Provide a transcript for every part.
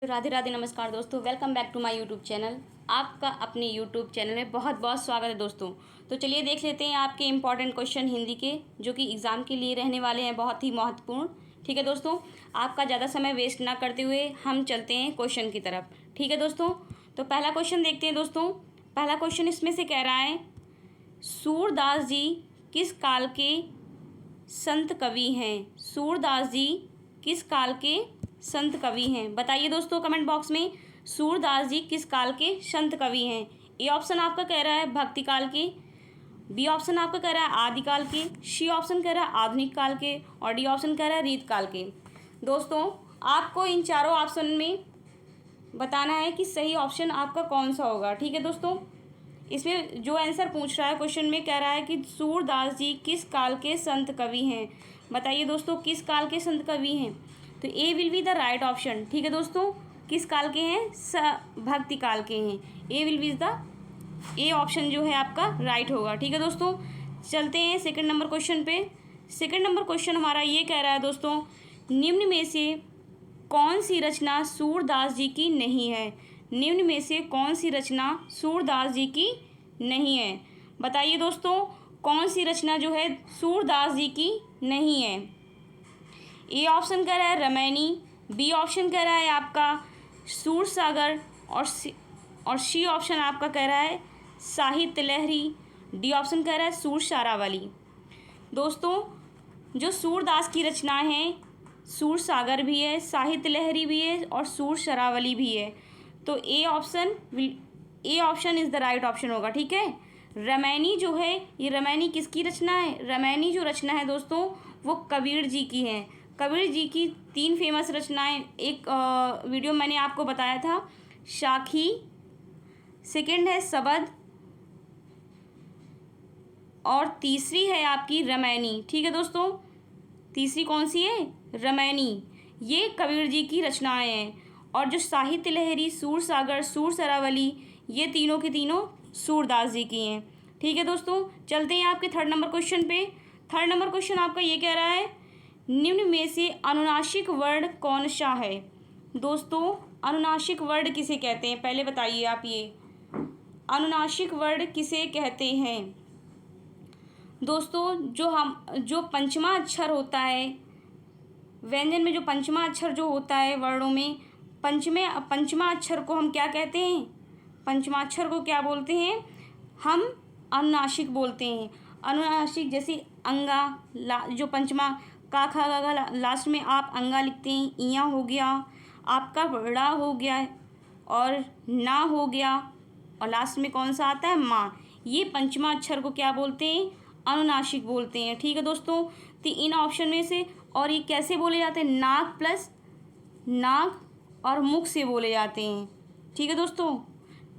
तो राधे राधे, नमस्कार दोस्तों। Welcome back to my YouTube channel. आपका अपने यूट्यूब चैनल में बहुत बहुत स्वागत है दोस्तों। तो चलिए देख लेते हैं आपके इंपॉर्टेंट क्वेश्चन हिंदी के, जो कि एग्ज़ाम के लिए रहने वाले हैं, बहुत ही महत्वपूर्ण। ठीक है दोस्तों, आपका ज़्यादा समय वेस्ट ना करते हुए हम चलते हैं क्वेश्चन की तरफ। ठीक है दोस्तों, तो पहला क्वेश्चन देखते हैं दोस्तों। पहला क्वेश्चन इसमें से कह रहा है, सूरदास जी किस काल के संत कवि हैं? सूरदास जी किस काल के संत कवि हैं? बताइए दोस्तों कमेंट बॉक्स में, सूरदास जी किस काल के संत कवि हैं? ए ऑप्शन आपका कह रहा है भक्ति काल के, बी ऑप्शन आपका कह रहा है आदिकाल के, सी ऑप्शन कह रहा है आधुनिक काल के, और डी ऑप्शन कह रहा है रीत काल के। दोस्तों आपको इन चारों ऑप्शन में बताना है कि सही ऑप्शन आपका कौन सा होगा। ठीक है दोस्तों, इसमें जो आंसर पूछ रहा है क्वेश्चन में, कह रहा है कि सूरदास जी किस काल के संत कवि हैं। बताइए दोस्तों किस काल के संत कवि हैं? तो A will be the right option. ठीक है दोस्तों, किस काल के हैं? भक्ति काल के हैं। A will be the A option जो है आपका राइट होगा। ठीक है दोस्तों, चलते हैं सेकंड नंबर क्वेश्चन पे। सेकंड नंबर क्वेश्चन हमारा ये कह रहा है दोस्तों, निम्न में से कौन सी रचना सूरदास जी की नहीं है? निम्न में से कौन सी रचना सूरदास जी की नहीं है? बताइए दोस्तों कौन सी रचना जो है सूरदास जी की नहीं है? ए ऑप्शन कह रहा है रामायणी, बी ऑप्शन कह रहा है आपका सूरसागर, और सी ऑप्शन आपका कह रहा है साहित्य लहरी, डी ऑप्शन कह रहा है सूरसारावली। दोस्तों जो सूरदास की रचना है, सूरसागर भी है, साहित्य लहरी भी है, और सूरसारावली भी है। तो A option is the right option होगा। ठीक है, रामायणी जो है, ये रामायणी किसकी रचना है? रामायणी जो रचना है दोस्तों वो कबीर जी की है। कबीर जी की 3 फेमस रचनाएं, एक वीडियो मैंने आपको बताया था, साखी, सेकंड है सबद, और तीसरी है आपकी रामायणी। ठीक है दोस्तों, तीसरी कौन सी है? रामायणी। ये कबीर जी की रचनाएं हैं, और जो साहित्य लहरी, सूरसागर, सूरसारावली, ये तीनों की तीनों सूरदास जी की हैं। ठीक है दोस्तों, चलते हैं आपके थर्ड नंबर क्वेश्चन पे। थर्ड नंबर क्वेश्चन आपका ये कह रहा है, निम्न में से अनुनासिक वर्ण कौन सा है? दोस्तों अनुनासिक वर्ण किसे कहते हैं? पहले बताइए आप, ये अनुनासिक वर्ण किसे कहते हैं? दोस्तों जो पंचमा अक्षर होता है व्यंजन में, जो पंचमा अक्षर जो होता है वर्णों में, पंचमा अक्षर को हम क्या कहते हैं? पंचमा अक्षर को क्या बोलते हैं? हम अनुनासिक बोलते हैं। अनुनासिक जैसे अंगा, जो पंचमा का खा गा गा लास्ट में आप अंगा लिखते हैं, इया हो गया, आपका बड़ा हो गया, और ना हो गया, और लास्ट में कौन सा आता है? माँ। ये पंचमा अक्षर को क्या बोलते हैं? अनुनासिक बोलते हैं। ठीक है दोस्तों, तो इन ऑप्शन में से, और ये कैसे बोले जाते हैं? नाक प्लस नाक और मुख से बोले जाते हैं। ठीक है दोस्तों,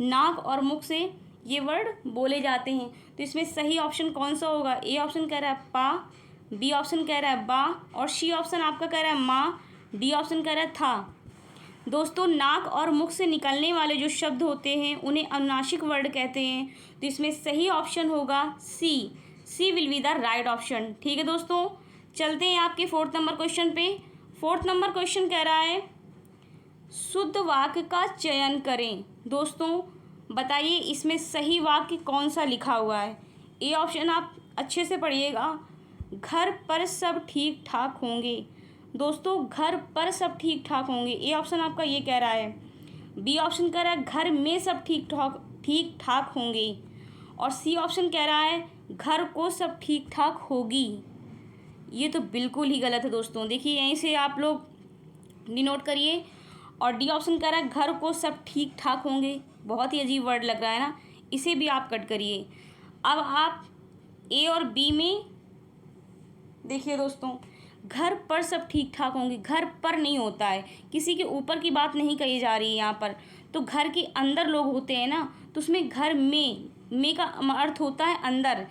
नाक और मुख से ये वर्ड बोले जाते हैं। तो इसमें सही ऑप्शन कौन सा होगा? ए ऑप्शन कह रहा है पा, बी ऑप्शन कह रहा है बा, और सी ऑप्शन आपका कह रहा है माँ, डी ऑप्शन कह रहा है था। दोस्तों नाक और मुख से निकलने वाले जो शब्द होते हैं उन्हें अनुनासिक वर्ड कहते हैं। तो इसमें सही ऑप्शन होगा C will be the right option. ठीक है दोस्तों, चलते हैं आपके फोर्थ नंबर क्वेश्चन पे। फोर्थ नंबर क्वेश्चन कह रहा है, शुद्ध वाक्य का चयन करें। दोस्तों बताइए इसमें सही वाक्य कौन सा लिखा हुआ है? ए ऑप्शन आप अच्छे से पढ़िएगा, घर पर सब ठीक ठाक होंगे। दोस्तों घर पर सब ठीक ठाक होंगे, ए ऑप्शन आपका ये कह रहा है। बी ऑप्शन कह रहा है घर में सब ठीक ठाक होंगे, और सी ऑप्शन कह रहा है घर को सब ठीक ठाक होगी। ये तो बिल्कुल ही गलत है दोस्तों। देखिए यहीं से आप लोग डिनोट करिए, और डी ऑप्शन कह रहा है घर को सब ठीक ठाक होंगे। बहुत ही अजीब वर्ड लग रहा है ना, इसे भी आप कट करिए। अब आप ए और बी में देखिए दोस्तों, घर पर सब ठीक ठाक होंगे, घर पर नहीं होता है, किसी के ऊपर की बात नहीं कही जा रही है यहाँ पर। तो घर के अंदर लोग होते हैं ना, तो उसमें घर में का अर्थ होता है अंदर।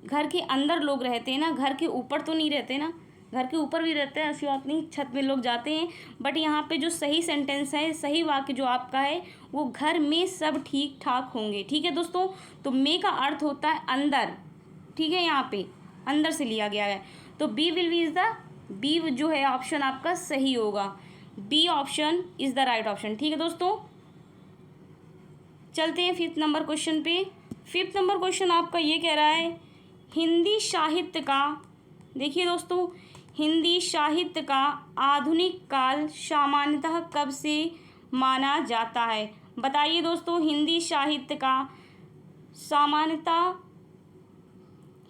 घर के अंदर लोग रहते हैं ना, घर के ऊपर तो नहीं रहते ना। घर के ऊपर भी रहते हैं, ऐसी बात नहीं, छत में लोग जाते हैं। बट यहाँ पे जो सही सेंटेंस है, सही वाक्य जो आपका है, वो घर में सब ठीक ठाक होंगे। ठीक है दोस्तों, तो में का अर्थ होता है अंदर। ठीक है, यहाँ पे अंदर से लिया गया है। तो बी जो है ऑप्शन आपका सही होगा। B option is the right option. ठीक है दोस्तों, चलते हैं फिफ्थ नंबर क्वेश्चन पे। फिफ्थ नंबर क्वेश्चन आपका ये कह रहा है हिंदी साहित्य का, देखिए दोस्तों, हिंदी साहित्य का आधुनिक काल सामान्यतः कब से माना जाता है। बताइए दोस्तों, हिंदी साहित्य का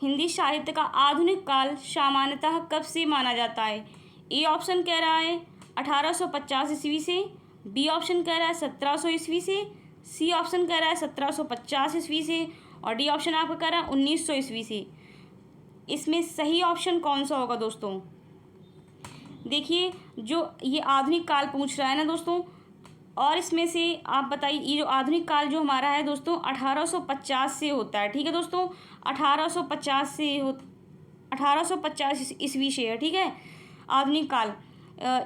हिंदी साहित्य का आधुनिक काल सामान्यतः कब से माना जाता है। ए ऑप्शन कह रहा है 1850 ईस्वी से, बी ऑप्शन कह रहा है 1700 ईस्वी से, सी ऑप्शन कह रहा है 1750 ईस्वी से, और डी ऑप्शन आपका कह रहा है 1900 ईस्वी से। इसमें सही ऑप्शन कौन सा होगा दोस्तों। देखिए, जो ये आधुनिक काल पूछ रहा है ना दोस्तों, और इसमें से आप बताइए, ये जो आधुनिक काल जो हमारा है दोस्तों 1850 से होता है। ठीक है दोस्तों, 1850 ईस्वी से है। ठीक है, आधुनिक काल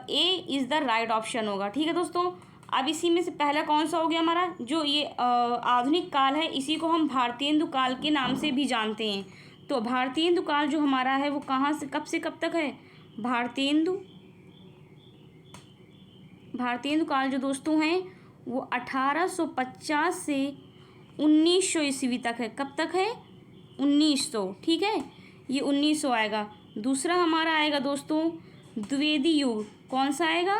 A is the right option होगा। ठीक है दोस्तों, अब इसी में से पहला कौन सा हो गया हमारा, जो ये आधुनिक काल है, इसी को हम भारतेंदु काल के नाम से भी जानते हैं। तो भारतेंदु काल जो हमारा है वो कहाँ से कब तक है। भारतेंदु काल जो दोस्तों हैं वो 1850 से 1900 ईस्वी तक है। कब तक है, 1900। ठीक है, ये 1900 आएगा। दूसरा हमारा आएगा दोस्तों द्विवेदी युग। कौन सा आएगा,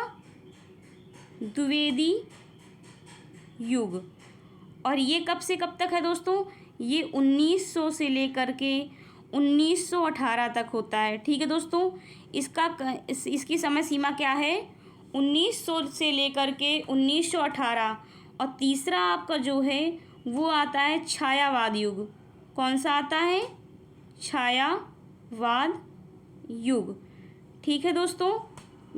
द्विवेदी युग। और ये कब से कब तक है दोस्तों, ये 1900 से लेकर के 1918 तक होता है। ठीक है दोस्तों, इसकी समय सीमा क्या है, 1900 से लेकर के 1918। और तीसरा आपका जो है वो आता है छायावाद युग। कौन सा आता है, छायावाद युग। ठीक है दोस्तों,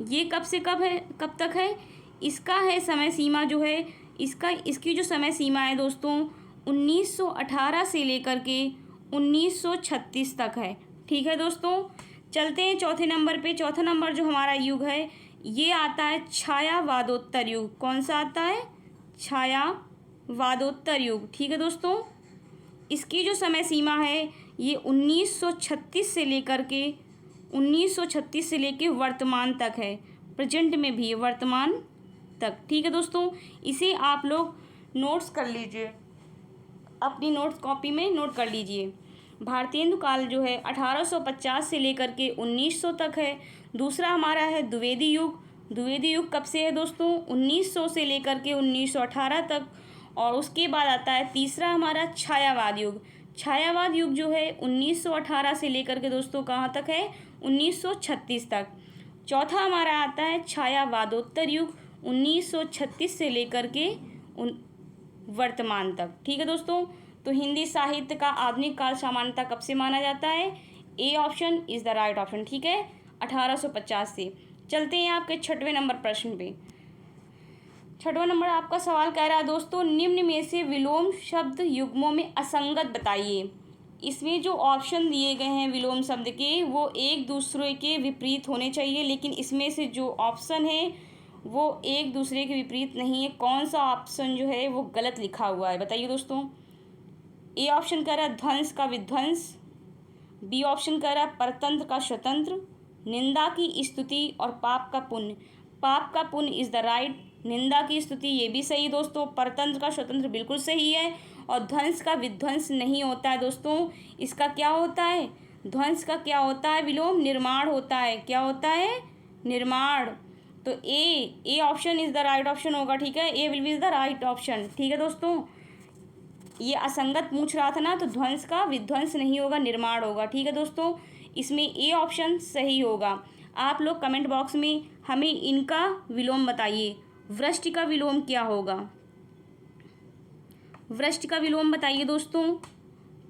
ये कब से कब तक है, इसका है समय सीमा जो है, इसकी जो समय सीमा है दोस्तों 1918 से लेकर के 1936 तक है। ठीक है दोस्तों, चलते हैं चौथे नंबर पे। चौथा नंबर जो हमारा युग है ये आता है छायावादोत्तर युग। कौन सा आता है, छायावादोत्तर युग। ठीक है दोस्तों, इसकी जो समय सीमा है ये 1936 से लेकर वर्तमान तक है, प्रेजेंट में भी वर्तमान तक। ठीक है दोस्तों, इसे आप लोग नोट्स कर लीजिए, अपनी नोट्स कॉपी में नोट कर लीजिए। भारतेंदु काल जो है 1850 से लेकर के 1900 तक है। दूसरा हमारा है द्विवेदी युग। द्विवेदी युग कब से है दोस्तों, 1900 से लेकर के 1918 तक। और उसके बाद आता है तीसरा हमारा छायावाद युग। छायावाद युग जो है 1918 से लेकर के दोस्तों कहाँ तक है, 1936 तक। चौथा हमारा आता है छायावादोत्तर युग, 1936 से लेकर के वर्तमान तक। ठीक है दोस्तों, तो हिंदी साहित्य का आधुनिक काल सामान्यतः कब से माना जाता है, ए option is the right option. ठीक है, 1850 से। चलते हैं आपके छठवें नंबर प्रश्न पे। छठवां नंबर आपका सवाल कह रहा है दोस्तों निम्न में से विलोम शब्द युग्मों में असंगत बताइए। इसमें जो ऑप्शन दिए गए हैं विलोम शब्द के वो एक दूसरे के विपरीत होने चाहिए, लेकिन इसमें से जो ऑप्शन है वो एक दूसरे के विपरीत नहीं है। कौन सा ऑप्शन जो है वो गलत लिखा हुआ है, बताइए दोस्तों। ए ऑप्शन कह रहा है ध्वंस का विध्वंस, बी ऑप्शन कह रहा है परतंत्र का स्वतंत्र, निंदा की स्तुति और पाप का पुण्य। पाप का पुण्य इज़ द राइट, निंदा की स्तुति ये भी सही दोस्तों, परतंत्र का स्वतंत्र बिल्कुल सही है, और ध्वंस का विध्वंस नहीं होता है दोस्तों। इसका क्या होता है, ध्वंस का क्या होता है, विलोम निर्माण होता है। क्या होता है, निर्माण। तो A option is the right option होगा। ठीक है, A will be the right option. ठीक है दोस्तों, ये असंगत पूछ रहा था ना, तो ध्वंस का विध्वंस नहीं होगा, निर्माण होगा। ठीक है दोस्तों, इसमें ए ऑप्शन सही होगा। आप लोग कमेंट बॉक्स में हमें इनका विलोम बताइए। वृष्टि का विलोम क्या होगा, वृष्टि का विलोम बताइए दोस्तों।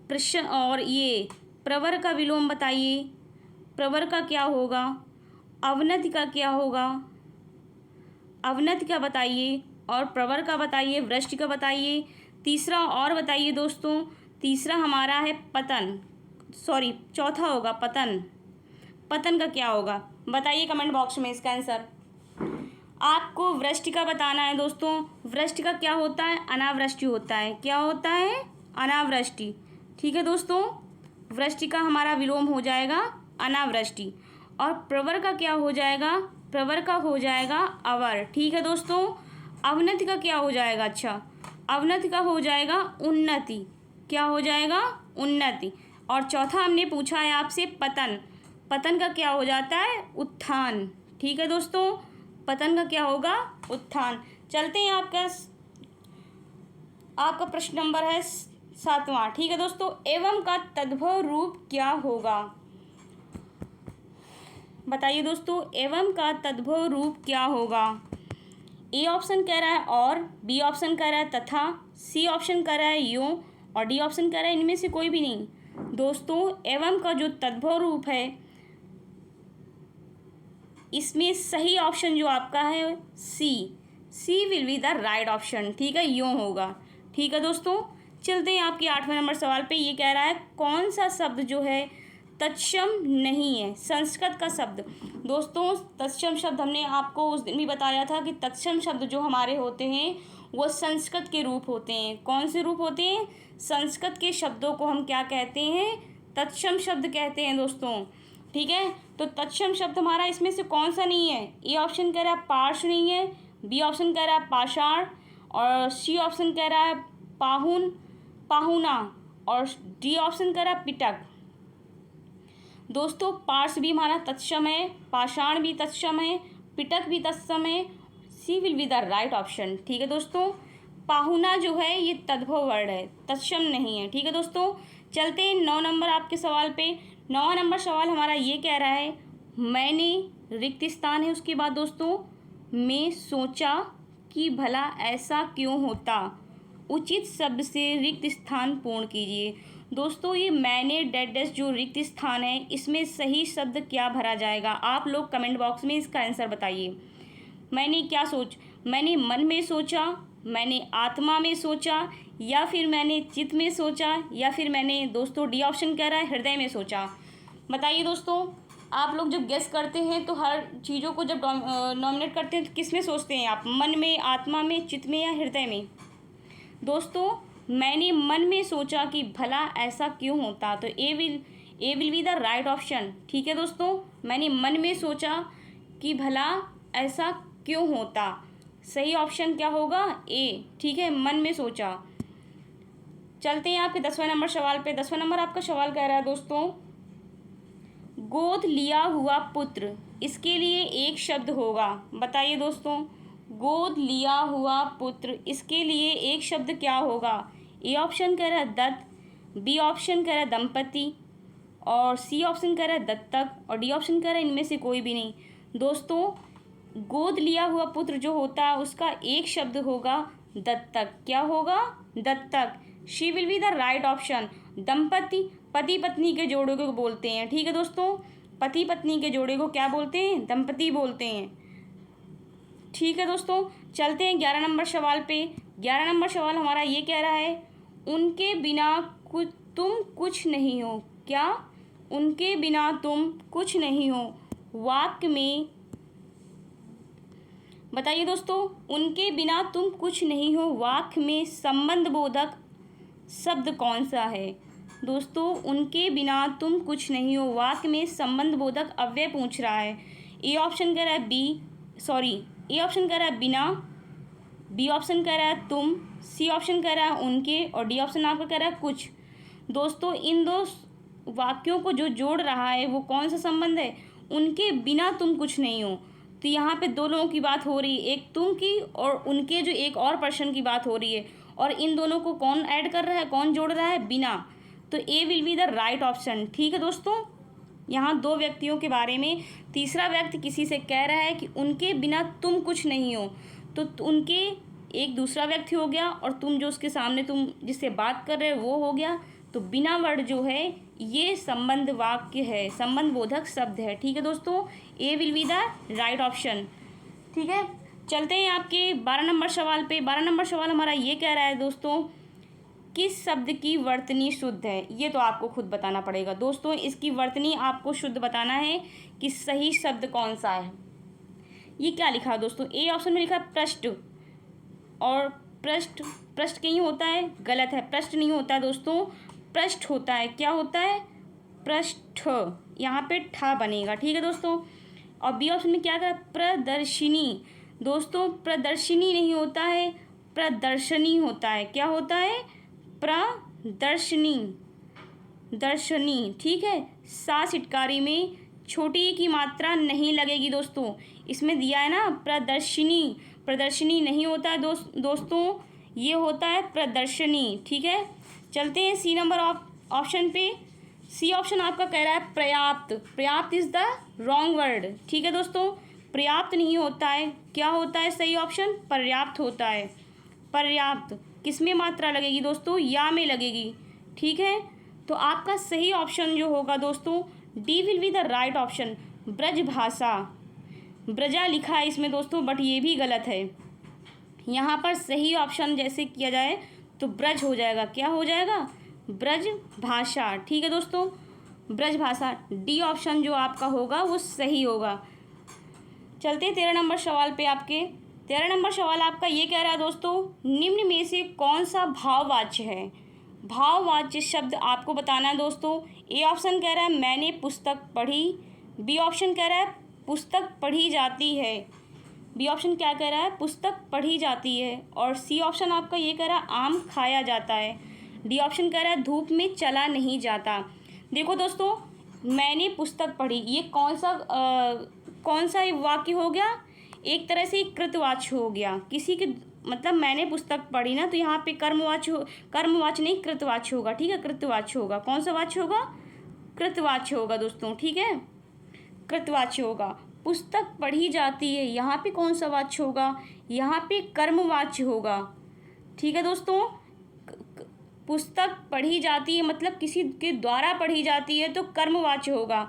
प्रश्न और ये प्रवर का विलोम बताइए, प्रवर का क्या होगा, अवनति का क्या होगा, अवनति का बताइए, और प्रवर का बताइए, वृष्टि का बताइए। तीसरा और बताइए दोस्तों, तीसरा हमारा है पतन, सॉरी चौथा होगा पतन। पतन का क्या होगा बताइए कमेंट बॉक्स में इसका आंसर। आपको वृष्टि का बताना है दोस्तों। वृष्टि का क्या होता है, अनावृष्टि होता है। क्या होता है, अनावृष्टि। ठीक है दोस्तों, वृष्टि का हमारा विलोम हो जाएगा अनावृष्टि। और प्रवर का क्या हो जाएगा, प्रवर का हो जाएगा अवर। ठीक है दोस्तों। अवनति का क्या हो जाएगा? अच्छा, अवनति का हो जाएगा उन्नति। क्या हो जाएगा? उन्नति। और चौथा हमने पूछा है आपसे पतन। पतन का क्या हो जाता है? उत्थान। ठीक है दोस्तों, पतन का क्या होगा? उत्थान। चलते हैं, आपका प्रश्न नंबर है 7वां। ठीक है दोस्तों। एवं का तद्भव रूप क्या होगा? बताइए दोस्तों, एवं का तद्भव रूप क्या होगा? ए ऑप्शन कह रहा है और, बी ऑप्शन कह रहा है तथा, सी ऑप्शन कह रहा है यूं, और डी ऑप्शन कह रहा है इनमें से कोई भी नहीं। दोस्तों, एवं का जो तद्भव रूप है, इसमें सही ऑप्शन जो आपका है C will be the right option. ठीक है, यूं होगा। ठीक है दोस्तों। चलते हैं आपके 8वें नंबर सवाल पे। ये कह रहा है कौन सा शब्द जो है तत्सम नहीं है? संस्कृत का शब्द। दोस्तों, तत्सम शब्द हमने आपको उस दिन भी बताया था कि तत्सम शब्द जो हमारे होते हैं वो संस्कृत के रूप होते हैं। कौन से रूप होते हैं? संस्कृत के शब्दों को हम क्या कहते हैं? तत्सम शब्द कहते हैं दोस्तों। ठीक है, तो तत्सम शब्द हमारा इसमें से कौन सा नहीं है? ए ऑप्शन कह रहा है पार्श नहीं है, बी ऑप्शन कह रहा है पाषाण, और सी ऑप्शन कह रहा है पाहुन, पाहुना, और डी ऑप्शन कह रहा है पिटक। दोस्तों, पार्श भी हमारा तत्सम है, पाषाण भी तत्सम है, पिटक भी तत्सम है। C will be the right option. ठीक है दोस्तों। पाहुना जो है ये तद्भव वर्ड है, तत्सम नहीं है। ठीक है दोस्तों। चलते हैं 9 नंबर आपके सवाल पे। 9वां नंबर सवाल हमारा ये कह रहा है मैंने, रिक्त स्थान है उसके बाद दोस्तों, मैं सोचा कि भला ऐसा क्यों होता, उचित शब्द से रिक्त स्थान पूर्ण कीजिए। दोस्तों, ये मैंने डैश जो रिक्त स्थान है, इसमें सही शब्द क्या भरा जाएगा? आप लोग कमेंट बॉक्स में इसका आंसर बताइए। मैंने क्या मैंने मन में सोचा, मैंने आत्मा में सोचा, या फिर मैंने चित्त में सोचा, या फिर मैंने, दोस्तों डी ऑप्शन कह रहा है हृदय में सोचा। बताइए दोस्तों, आप लोग जब गेस करते हैं तो हर चीज़ों को जब नॉमिनेट करते हैं तो किस में सोचते हैं आप? मन में, आत्मा में, चित्त में, या हृदय में? दोस्तों, मैंने मन में सोचा कि भला ऐसा क्यों होता, तो A will be the right option. ठीक है दोस्तों, मैंने मन में सोचा कि भला ऐसा क्यों होता, सही ऑप्शन क्या होगा? ए। ठीक है, मन में सोचा। चलते हैं आपके 10वें नंबर सवाल पे। 10वां नंबर आपका सवाल कह रहा है दोस्तों, गोद लिया हुआ पुत्र, इसके लिए एक शब्द होगा। बताइए दोस्तों, गोद लिया हुआ पुत्र, इसके लिए एक शब्द क्या होगा? ए ऑप्शन कह रहा है दत्त, बी ऑप्शन कह रहा है दंपति, और सी ऑप्शन कह रहा है दत्तक, और डी ऑप्शन कह रहा है इनमें से कोई भी नहीं। दोस्तों, गोद लिया हुआ पुत्र जो होता है उसका एक शब्द होगा दत्तक। क्या होगा? दत्तक। She will be the right option. दंपति, पति पत्नी के जोड़े को बोलते हैं। ठीक है दोस्तों, पति पत्नी के जोड़े को क्या बोलते हैं? दंपति बोलते हैं। ठीक है दोस्तों। चलते हैं 11 नंबर सवाल पे। 11 नंबर सवाल हमारा ये कह रहा है उनके बिना तुम कुछ नहीं हो। क्या? उनके बिना तुम कुछ नहीं हो। वाक्य में बताइए दोस्तों, उनके बिना तुम कुछ नहीं हो, वाक्य में संबंध बोधक शब्द कौन सा है? दोस्तों, उनके बिना तुम कुछ नहीं हो, वाक्य में संबंध बोधक अव्यय पूछ रहा है। ए ऑप्शन कह रहा है ए ऑप्शन कह रहा है बिना, बी ऑप्शन कह रहा है तुम, सी ऑप्शन कह रहा है उनके, और डी ऑप्शन आपका कह रहा है कुछ। दोस्तों, इन दो वाक्यों को जो जोड़ रहा है वो कौन सा संबंध है? उनके बिना तुम कुछ नहीं हो। तो यहाँ पे दो लोगों की बात हो रही है, एक तुम की और उनके जो एक और पर्सन की बात हो रही है, और इन दोनों को कौन ऐड कर रहा है, कौन जोड़ रहा है? बिना। तो A will be the right option. ठीक है दोस्तों, यहाँ दो व्यक्तियों के बारे में तीसरा व्यक्ति किसी से कह रहा है कि उनके बिना तुम कुछ नहीं हो, तो उनके एक दूसरा व्यक्ति हो गया, और तुम जो उसके सामने तुम जिससे बात कर रहे हो वो हो गया। तो बिना वर्ड जो है ये संबंध वाक्य है, संबंध बोधक शब्द है। ठीक है दोस्तों, A will be the right option. ठीक है, चलते हैं आपके 12 नंबर सवाल पे। 12 नंबर सवाल हमारा ये कह रहा है दोस्तों, किस शब्द की वर्तनी शुद्ध है? ये तो आपको खुद बताना पड़ेगा दोस्तों, इसकी वर्तनी आपको शुद्ध बताना है कि सही शब्द कौन सा है। ये क्या लिखा है दोस्तों? ए ऑप्शन में लिखा है पृष्ठ, और पृष्ठ कहीं होता है, गलत है। पृष्ठ नहीं होता है दोस्तों, पृष्ठ होता है। क्या होता है? पृष्ठ। यहाँ पे ठा बनेगा। ठीक है दोस्तों, और बी ऑप्शन में क्या था, प्रदर्शिनी। दोस्तों प्रदर्शिनी नहीं होता है, प्रदर्शनी होता है। क्या होता है, प्रदर्शनी, दर्शनी। ठीक है, सा सिटकारी में छोटी ई की मात्रा नहीं लगेगी दोस्तों। इसमें दिया है ना प्रदर्शिनी, प्रदर्शनी नहीं होता है दोस्तों, ये होता है प्रदर्शनी। ठीक है, चलते हैं सी नंबर ऑप्शन पे। सी ऑप्शन आपका कह रहा है पर्याप्त। पर्याप्त इज़ द रॉन्ग वर्ड। ठीक है दोस्तों, पर्याप्त नहीं होता है। क्या होता है सही ऑप्शन, पर्याप्त होता है। पर्याप्त किस में मात्रा लगेगी दोस्तों, या में लगेगी। ठीक है, तो आपका सही ऑप्शन जो होगा दोस्तों, D will be the right option, Braj भाषा। ब्रजा लिखा है इसमें दोस्तों, बट ये भी गलत है। यहाँ पर सही ऑप्शन जैसे किया जाए तो ब्रज हो जाएगा। क्या हो जाएगा, ब्रज भाषा। ठीक है दोस्तों, ब्रज भाषा, डी ऑप्शन जो आपका होगा वो सही होगा। चलते हैं 13 नंबर सवाल पे आपके। 13 नंबर सवाल आपका ये कह रहा है दोस्तों, निम्न में से कौन सा भाववाच्य है। भाववाच्य शब्द आपको बताना है दोस्तों। ए ऑप्शन कह रहा है मैंने पुस्तक पढ़ी, बी ऑप्शन कह रहा है पुस्तक पढ़ी जाती है, बी ऑप्शन क्या कह रहा है, पुस्तक पढ़ी जाती है, और सी ऑप्शन आपका ये कह रहा है आम खाया जाता है, डी ऑप्शन कह रहा है धूप में चला नहीं जाता। देखो दोस्तों, मैंने पुस्तक पढ़ी, ये कौन सा वाक्य हो गया, एक तरह से कृतवाच्य हो गया। किसी के मतलब मैंने पुस्तक पढ़ी ना, तो यहाँ पे कर्मवाच्य नहीं कृतवाच्य होगा। ठीक है, कृतवाच्य होगा। कौन सा वाच्य होगा, कृतवाच्य होगा दोस्तों। ठीक है, कृतवाच्य होगा। पुस्तक पढ़ी जाती है, यहाँ पे कौन सा वाच्य होगा, यहाँ पे कर्मवाच्य होगा। ठीक है दोस्तों, पुस्तक पढ़ी जाती है मतलब किसी के द्वारा पढ़ी जाती है तो कर्मवाच्य होगा।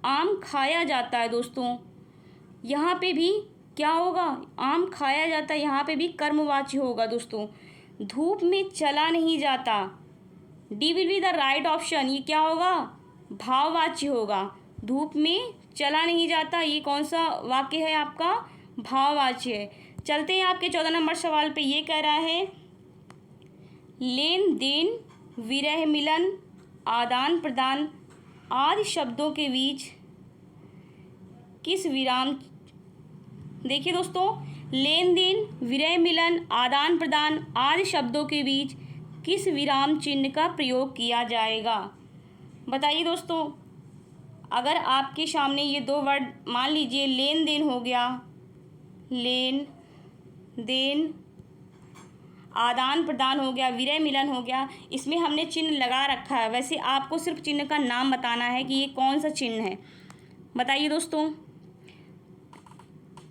आम खाया जाता है दोस्तों, यहाँ पे भी क्या होगा, आम खाया जाता है, यहाँ पे भी कर्मवाच्य होगा दोस्तों। धूप में चला नहीं जाता, D will be the right option, ये क्या होगा, भाववाच्य होगा। धूप में चला नहीं जाता, ये कौन सा वाक्य है आपका, भाववाच्य है। चलते हैं आपके 14 नंबर सवाल पे। ये कह रहा है लेन देन, विरह मिलन, आदान प्रदान आदि शब्दों के बीच किस विराम, देखिए दोस्तों, लेन देन, विरह मिलन, आदान प्रदान आदि शब्दों के बीच किस विराम चिन्ह का प्रयोग किया जाएगा। बताइए दोस्तों, अगर आपके सामने ये दो वर्ड, मान लीजिए लेन देन हो गया, लेन देन, आदान प्रदान हो गया, विरह मिलन हो गया, इसमें हमने चिन्ह लगा रखा है। वैसे आपको सिर्फ चिन्ह का नाम बताना है कि ये कौन सा चिन्ह है। बताइए दोस्तों,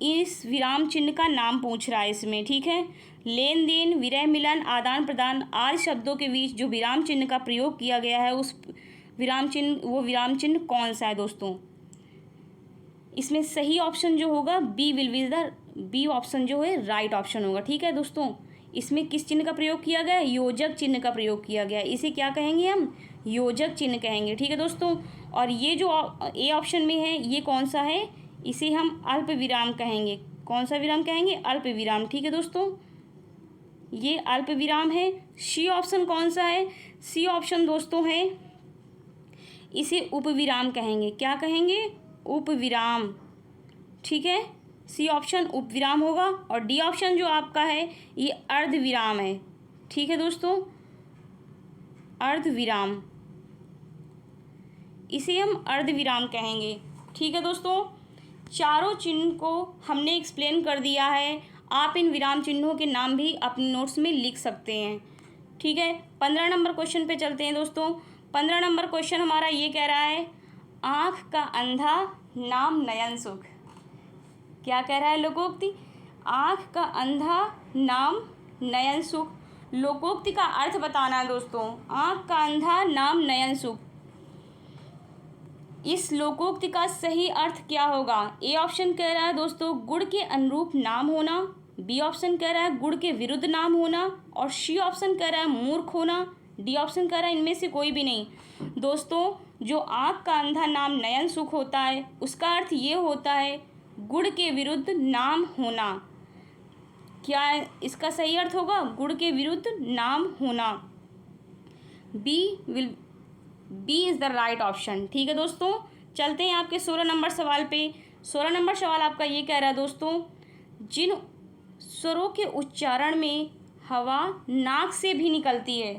इस विराम चिन्ह का नाम पूछ रहा है इसमें। ठीक है, लेन देन, विरह मिलन, आदान प्रदान आदि शब्दों के बीच जो विराम चिन्ह का प्रयोग किया गया है, उस विराम चिन्ह कौन सा है दोस्तों। इसमें सही ऑप्शन जो होगा B will be the, B option जो है राइट ऑप्शन होगा। ठीक है दोस्तों, इसमें किस चिन्ह का प्रयोग किया गया है, योजक चिन्ह का प्रयोग किया गया है। इसे क्या कहेंगे हम, योजक चिन्ह कहेंगे। ठीक है दोस्तों, और ये जो ए ऑप्शन में है ये कौन सा है, इसे हम अल्प विराम कहेंगे। कौन सा विराम कहेंगे, अल्प विराम। ठीक है दोस्तों, ये अल्प विराम है। सी ऑप्शन कौन सा है, सी ऑप्शन दोस्तों है, इसे उपविराम कहेंगे। क्या कहेंगे, उपविराम। ठीक है, सी ऑप्शन उपविराम होगा, और डी ऑप्शन जो आपका है ये अर्धविराम है। ठीक है दोस्तों, अर्धविराम, इसे हम अर्धविराम कहेंगे। ठीक है दोस्तों, चारों चिन्ह को हमने एक्सप्लेन कर दिया है। आप इन विराम चिन्हों के नाम भी अपने नोट्स में लिख सकते हैं। ठीक है, 15 नंबर क्वेश्चन पे चलते हैं दोस्तों। 15 नंबर क्वेश्चन हमारा ये कह रहा है, आँख का अंधा नाम नयन सुख। क्या कह रहा है लोकोक्ति, आँख का अंधा नाम नयन सुख। लोकोक्ति का अर्थ बताना है दोस्तों, आँख का अंधा नाम नयन सुख। इस लोकोक्ति का सही अर्थ क्या होगा। ए ऑप्शन कह रहा है दोस्तों गुण के अनुरूप नाम होना, बी ऑप्शन कह रहा है गुण के विरुद्ध नाम होना, और सी ऑप्शन कह रहा है मूर्ख होना, डी ऑप्शन कह रहा है इनमें से कोई भी नहीं। दोस्तों, जो आँख का अंधा नाम नयन सुख होता है उसका अर्थ ये होता है गुण के विरुद्ध नाम होना। क्या इसका सही अर्थ होगा, गुण के विरुद्ध नाम होना। B is the right option. ठीक है दोस्तों, चलते हैं आपके 16 नंबर सवाल पे। 16 नंबर सवाल आपका ये कह रहा है दोस्तों, जिन स्वरों के उच्चारण में हवा नाक से भी निकलती है।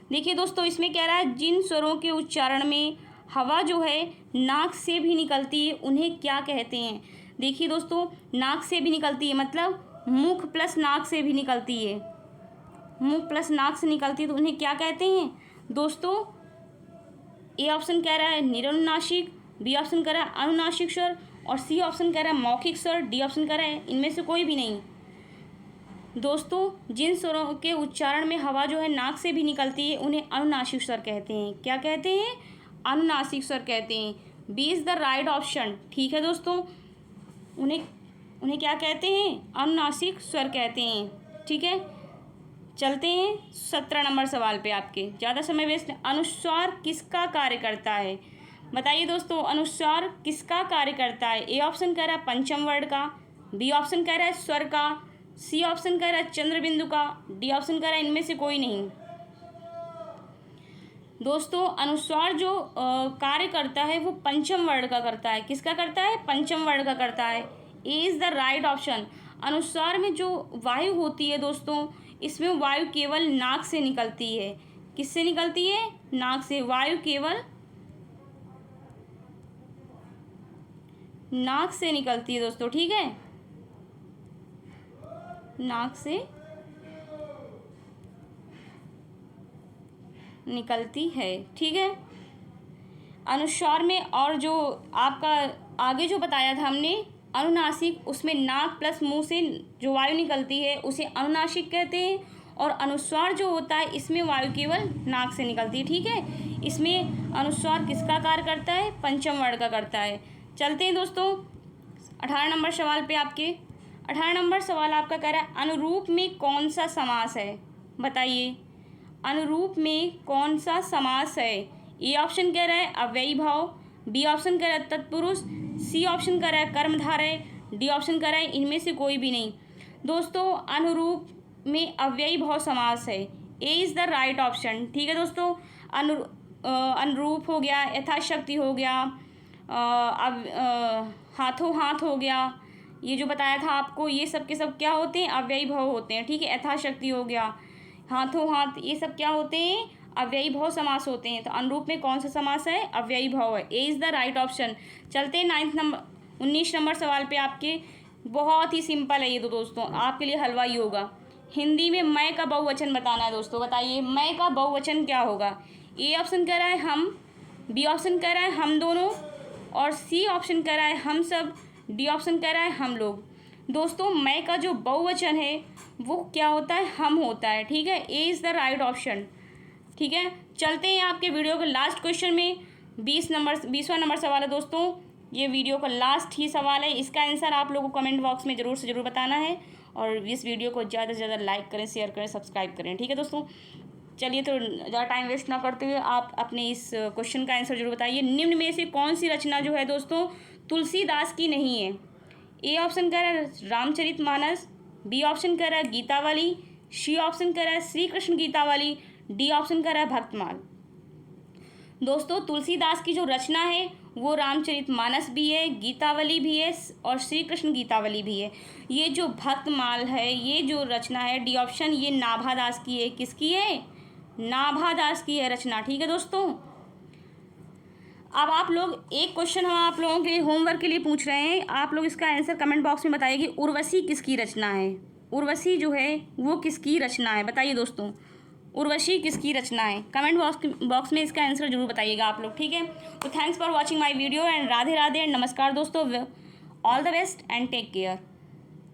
देखिए दोस्तों, इसमें कह रहा है जिन स्वरों के उच्चारण में हवा जो है नाक से भी निकलती है उन्हें क्या कहते हैं। देखिए दोस्तों, नाक से भी निकलती है मतलब मुख प्लस नाक से भी निकलती है, मुख प्लस नाक से निकलती है तो उन्हें क्या कहते हैं दोस्तों। ए ऑप्शन कह रहा है निरनुनासिक, बी ऑप्शन कह रहा है अनुनासिक स्वर और सी ऑप्शन कह रहा है मौखिक स्वर, डी ऑप्शन कह रहा है इनमें से कोई भी नहीं। दोस्तों, जिन स्वरों के उच्चारण में हवा जो है नाक से भी निकलती है उन्हें अनुनासिक स्वर कहते हैं। क्या कहते हैं? अनुनासिक स्वर कहते हैं। B is the right option. ठीक है दोस्तों, उन्हें क्या कहते हैं? अनुनासिक स्वर कहते हैं। ठीक है, चलते हैं 17 नंबर सवाल पे। आपके ज़्यादा समय वेस्ट। अनुस्वार किसका कार्य करता है? बताइए दोस्तों, अनुस्वार किसका कार्य करता है? ए ऑप्शन कह रहा है पंचम वर्ण का, बी ऑप्शन कह रहा है स्वर का, सी ऑप्शन कह रहा है चंद्र बिंदु का, डी ऑप्शन कह रहा है इनमें से कोई नहीं। दोस्तों, अनुस्वार जो कार्य करता है वो पंचम वर्ण का करता है। किसका करता है? पंचम वर्ण का करता है। A is the right option. अनुस्वार में जो वायु होती है दोस्तों, इसमें वायु केवल नाक से निकलती है। किससे निकलती है? नाक से। वायु केवल नाक से निकलती है दोस्तों। ठीक है, नाक से निकलती है। ठीक है, अनुस्वार में और जो आपका आगे जो बताया था हमने अनुनासिक, उसमें नाक प्लस मुंह से जो वायु निकलती है उसे अनुनासिक कहते हैं, और अनुस्वार जो होता है इसमें वायु केवल नाक से निकलती है। ठीक है, इसमें अनुस्वार किसका कार्य करता है? पंचम वर्ण का करता है। चलते हैं दोस्तों 18 नंबर सवाल पे। आपके 18 नंबर सवाल आपका कह रहा है अनुरूप में कौन सा समास है? बताइए, अनुरूप में कौन सा समास है? ए ऑप्शन कह रहा है अव्ययी भाव, बी ऑप्शन कह रहा है तत्पुरुष, सी ऑप्शन कह रहा है कर्मधारय, डी ऑप्शन कह रहा है इनमें से कोई भी नहीं। दोस्तों, अनुरूप में अव्ययी भाव समास है। A is the right option. ठीक है दोस्तों, अनुरूप हो गया, यथाशक्ति हो गया, अब हाथों हाथ हो गया, ये जो बताया था आपको, ये सब के सब क्या होते हैं? अव्ययी भाव होते हैं। ठीक है, यथाशक्ति हो गया, हाथों हाथ, ये सब क्या होते हैं? अव्ययी भाव समास होते हैं। तो अनुरूप में कौन सा समास है? अव्ययी भाव है। A is the right option. चलते हैं 19 नंबर सवाल पे। आपके बहुत ही सिंपल है ये तो दोस्तों, आपके लिए हलवा ही होगा। हिंदी में मैं का बहुवचन बताना है दोस्तों। बताइए, मैं का बहुवचन क्या होगा? ए ऑप्शन कह रहा है हम, बी ऑप्शन कह रहा है हम दोनों, और सी ऑप्शन कह रहा है हम सब, डी ऑप्शन कह रहा है हम लोग। दोस्तों, मैं का जो बहुवचन है वो क्या होता है? हम होता है। ठीक है, A is the right option. ठीक है, चलते हैं आपके वीडियो के लास्ट क्वेश्चन में। 20वां नंबर सवाल है दोस्तों, ये वीडियो का लास्ट ही सवाल है। इसका आंसर आप लोगों को कमेंट बॉक्स में ज़रूर से ज़रूर बताना है, और इस वीडियो को ज़्यादा से ज़्यादा लाइक करें, शेयर करें, सब्सक्राइब करें। ठीक है दोस्तों, चलिए तो ज़्यादा टाइम वेस्ट ना करते हुए आप अपने इस क्वेश्चन का आंसर जरूर बताइए। निम्न में से कौन सी रचना जो है दोस्तों तुलसीदास की नहीं है? ए ऑप्शन कह रहा है रामचरितमानस, बी ऑप्शन कह रहा है गीतावली, सी ऑप्शन कह रहा है श्री कृष्ण गीतावली, डी ऑप्शन कह रहा है भक्तमाल। दोस्तों, तुलसीदास की जो रचना है वो रामचरितमानस भी है, गीतावली भी है, और श्री कृष्ण गीतावली भी है। ये जो भक्तमाल है, ये जो रचना है, डी ऑप्शन, ये नाभादास की है। किसकी है? नाभादास की है रचना। ठीक है दोस्तों, अब आप लोग एक क्वेश्चन हम आप लोगों के होमवर्क के लिए पूछ रहे हैं। आप लोग इसका आंसर कमेंट बॉक्स में बताइए कि उर्वशी किसकी रचना है? उर्वशी जो है वो किसकी रचना है? बताइए दोस्तों, उर्वशी किसकी रचना है? कमेंट बॉक्स में इसका आंसर जरूर बताइएगा आप लोग। ठीक है, तो thanks for watching my video and Radhe Radhe and नमस्कार दोस्तों। All the best and take care.